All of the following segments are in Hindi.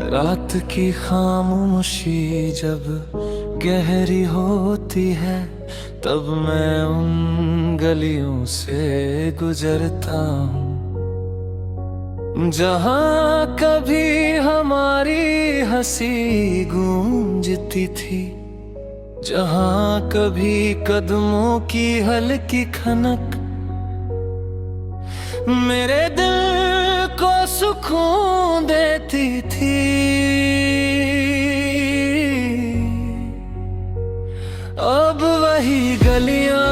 रात की खामोशी जब गहरी होती है, तब मैं उन गलियों से गुजरता हूँ जहाँ कभी हमारी हंसी गूंजती थी, जहाँ कभी कदमों की हल्की खनक मेरे दिल को सुकून देती थी। अब वही गलियां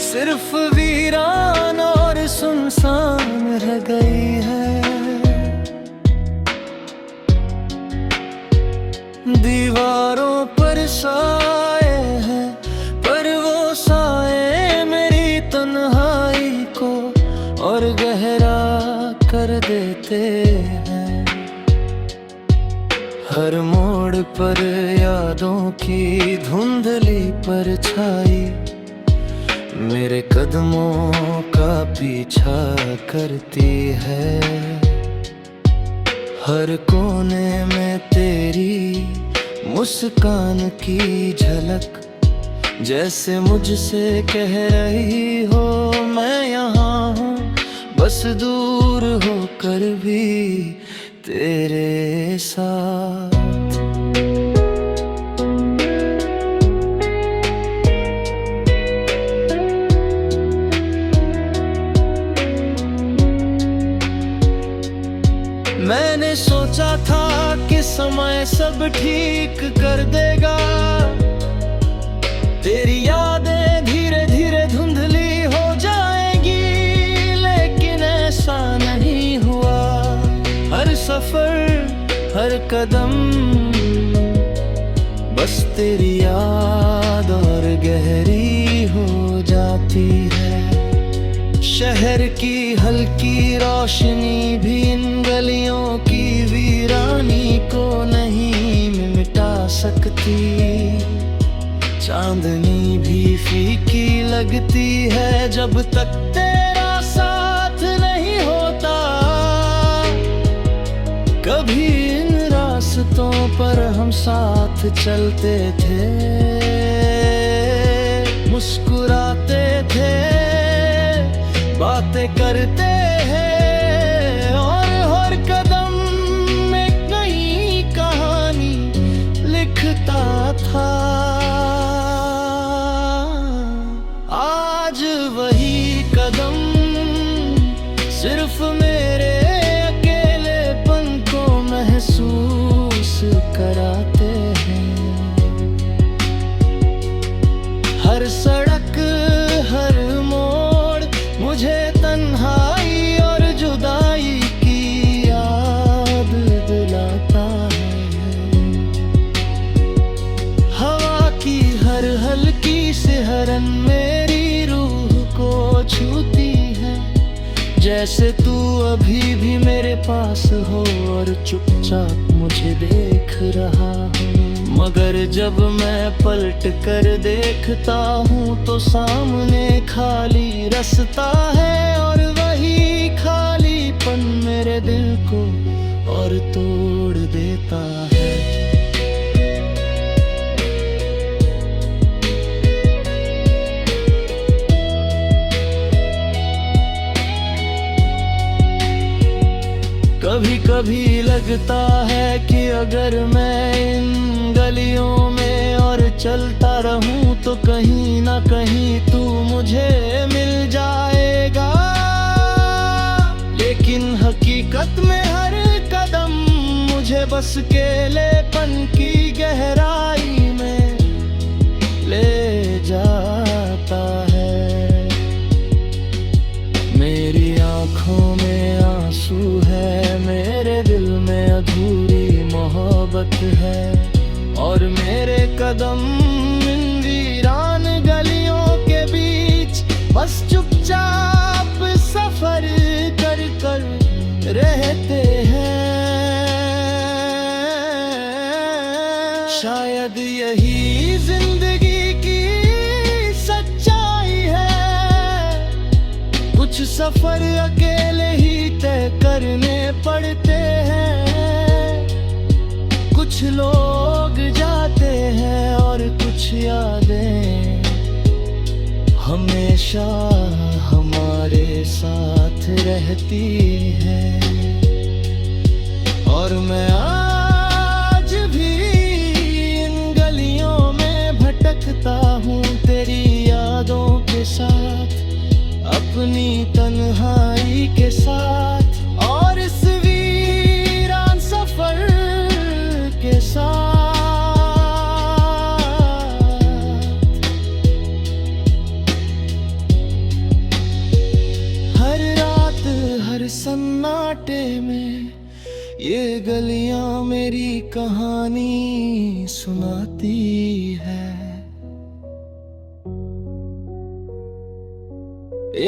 सिर्फ वीरान और सुनसान रह गई है। दीवारों पर साए हैं, पर वो साए मेरी तन्हाई को और गहरा कर देते हैं। हर मोड़ पर यादों की धुंधली परछाई मेरे कदमों का पीछा करती है। हर कोने में तेरी मुस्कान की झलक जैसे मुझसे कह रही हो, मैं यहाँ हूँ बस दूर होकर भी तेरे साथ। मैंने सोचा था कि समय सब ठीक कर देगा, तेरी यादें धीरे धीरे धुंधली हो जाएगी, लेकिन ऐसा नहीं हुआ। हर सफर हर कदम बस तेरी याद और गहरी हो जाती है। शहर की हल्की रोशनी भी इन गलियों की वीरानी को नहीं मिटा सकती। चांदनी भी फीकी लगती है जब तक तेरा साथ नहीं होता। कभी इन रास्तों पर हम साथ चलते थे, मुस्कुराते थे, बातें करते हैं और हर कदम में नई कहानी लिखता था। आज वही कदम सिर्फ मेरे अकेलेपन को महसूस कराते हैं। हर सड़क हर मोड़ मुझे तन्हाई और जुदाई की याद दिलाता है। हवा की हर हल्की सिहरन मेरी रूह को छूती है, जैसे तू अभी भी मेरे पास हो और चुपचाप मुझे देख रहा हो। मगर जब मैं पलट कर देखता हूँ तो सामने खाली रास्ता है, और वही खालीपन मेरे दिल को और तोड़ देता है। कभी कभी लगता है कि अगर मैं इन गलियों में और चलता रहूं तो कहीं ना कहीं तू मुझे मिल जाएगा। लेकिन हकीकत में हर कदम मुझे बस अकेलेपन की गहराई में ले जाता है। मेरी आंखों में आंसू है, मेरे दिल में अधूरी मोहब्बत है, और मेरे कदम इन वीरान गलियों के बीच बस चुपचाप सफर कर कर रहते हैं। शायद यही जिंदगी की सच्चाई है, कुछ सफर अकेले ही तय करने पड़ते हैं। कुछ लोग जाते हैं और कुछ यादें हमेशा हमारे साथ रहती हैं। और मैं आज भी इन गलियों में भटकता हूँ तेरी यादों के साथ, अपनी तन्हाई के साथ और इस वीरान सफर के साथ। हर रात हर सन्नाटे में ये गलियां मेरी कहानी सुनाती है।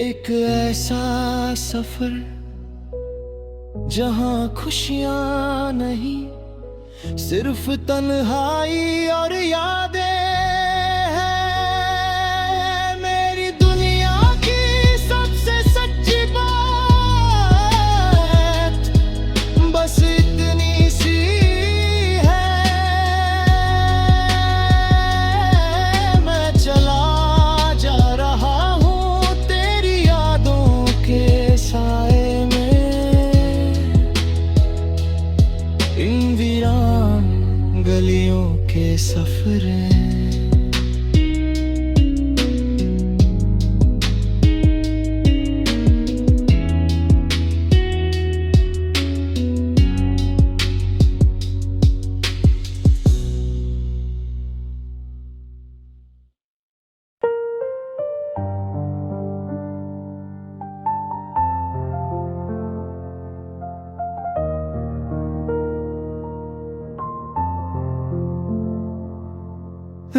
एक ऐसा सफर जहां खुशियां नहीं, सिर्फ तन्हाई और यादें हैं। मेरी दुनिया की सबसे सच्ची बात बस इतनी सी है, मैं चला जा रहा हूँ तेरी यादों के साए में, इन वीरान गलियों के सफर।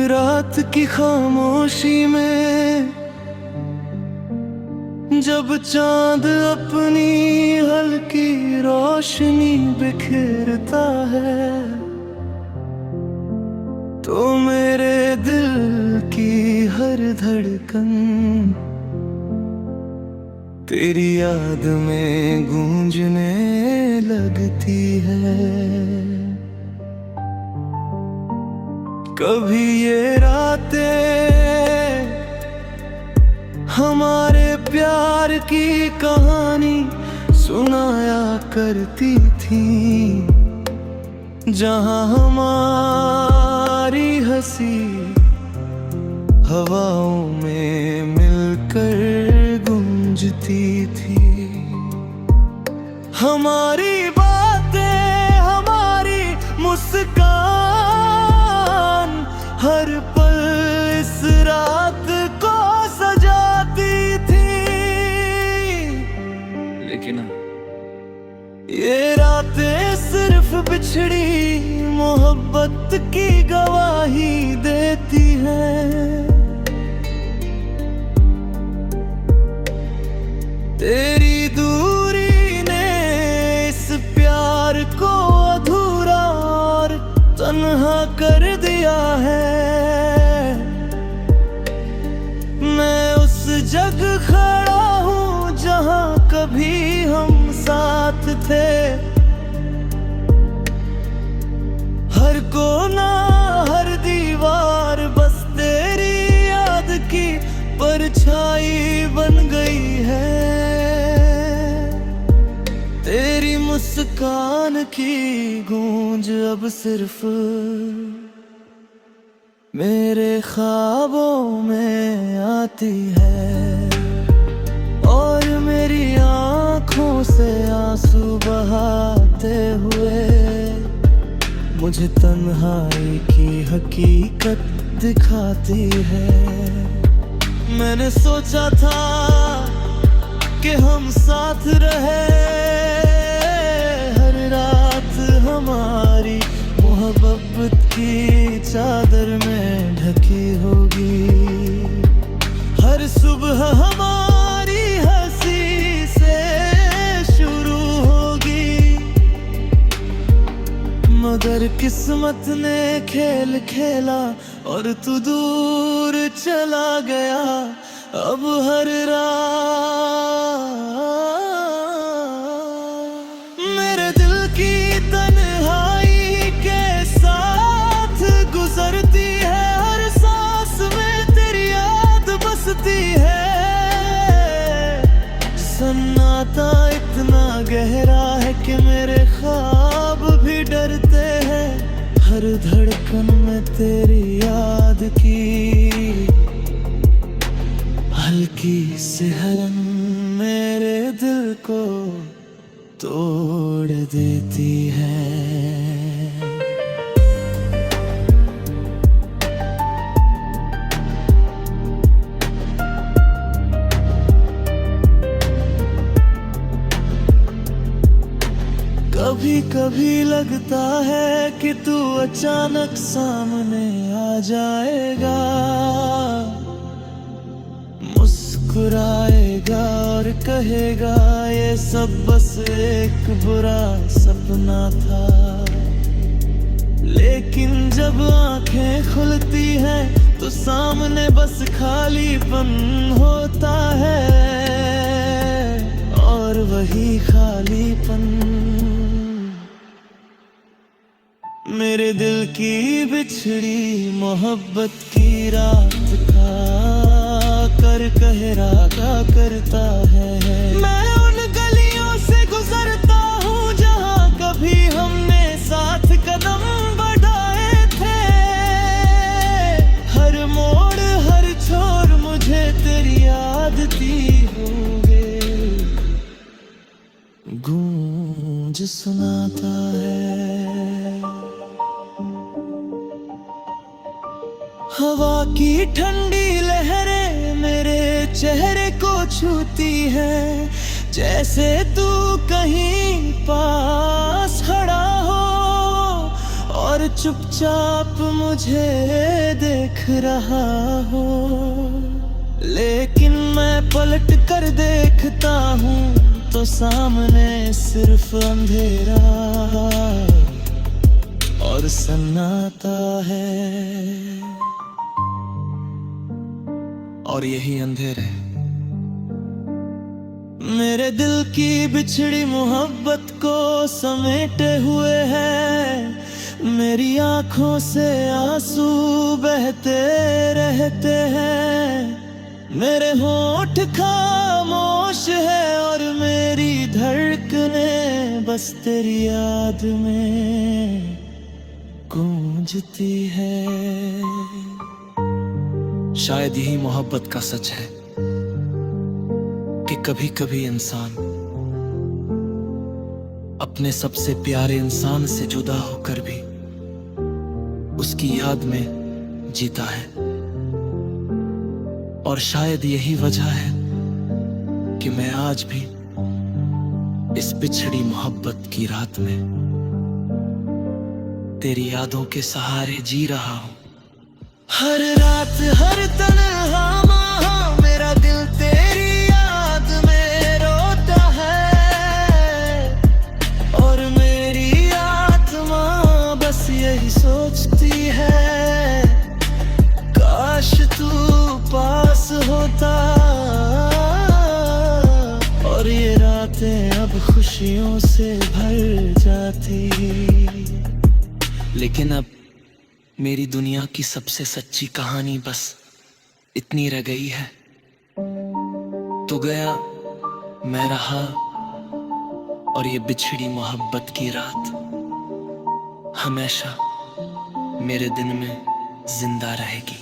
रात की खामोशी में जब चांद अपनी हल्की रोशनी बिखेरता है, तो मेरे दिल की हर धड़कन तेरी याद में गूंजने लगती है। कभी ये रातें हमारे प्यार की कहानी सुनाया करती थी, जहां हमारी हंसी हवाओं में मिलकर गूंजती थी। हमारी बातें हमारी मुस्कान हर पल इस रात को सजाती थी। लेकिन ये रातें सिर्फ बिछड़ी मोहब्बत की गवाही देती हैं। तेरी दूरी ने इस प्यार को अधूरा और तन्हा कर दिया है। मैं उस जगह खड़ा हूँ जहाँ कभी हम साथ थे। हर कोना हर दीवार बस तेरी याद की परछाई बन गई है। तेरी मुस्कान की गूंज अब सिर्फ मेरे ख्वाबों में आती है, और मेरी आँखों से आंसू बहाते हुए मुझे तन्हाई की हकीकत दिखाती है। मैंने सोचा था कि हम साथ रहे, हर रात हमारी मोहब्बत की चादर में ढकी होगी। हर सुबह हमारी हंसी से शुरू होगी, मगर किस्मत ने खेल खेला और तू दूर चला गया। अब हर रात मेरे दिल की तन्हाई के साथ हर धड़कन में तेरी याद की हल्की सिहरन मेरे दिल को तोड़ देती है। कभी कभी लगता है कि तू अचानक सामने आ जाएगा, मुस्कुराएगा और कहेगा ये सब बस एक बुरा सपना था। लेकिन जब आंखें खुलती हैं तो सामने बस खालीपन होता है, और वही खालीपन मेरे दिल की बिछड़ी मोहब्बत की रात का कर कहरा का करता है। मैं उन गलियों से गुजरता हूँ जहाँ कभी हमने साथ कदम बढ़ाए थे। हर मोड़ हर छोर मुझे तेरी याद दी होगे गूंज सुनाता है। हवा की ठंडी लहरें मेरे चेहरे को छूती है, जैसे तू कहीं पास खड़ा हो और चुपचाप मुझे देख रहा हो। लेकिन मैं पलट कर देखता हूँ तो सामने सिर्फ अंधेरा और सन्नाटा है। और यही अंधेरे मेरे दिल की बिछड़ी मोहब्बत को समेटे हुए है। मेरी आंखों से आंसू बहते रहते हैं, मेरे होंठ खामोश है और मेरी धड़कनें बस तेरी याद में गूंजती है। शायद यही मोहब्बत का सच है कि कभी कभी इंसान अपने सबसे प्यारे इंसान से जुदा होकर भी उसकी याद में जीता है। और शायद यही वजह है कि मैं आज भी इस बिछड़ी मोहब्बत की रात में तेरी यादों के सहारे जी रहा हूं। हर रात हर तन्हा मेरा दिल तेरी याद में रोता है, और मेरी आत्मा बस यही सोचती है काश तू पास होता, और ये रातें अब खुशियों से भर जाती। लेकिन अब मेरी दुनिया की सबसे सच्ची कहानी बस इतनी रह गई है। तू गया, मैं रहा, और ये बिछड़ी मोहब्बत की रात हमेशा मेरे दिन में जिंदा रहेगी।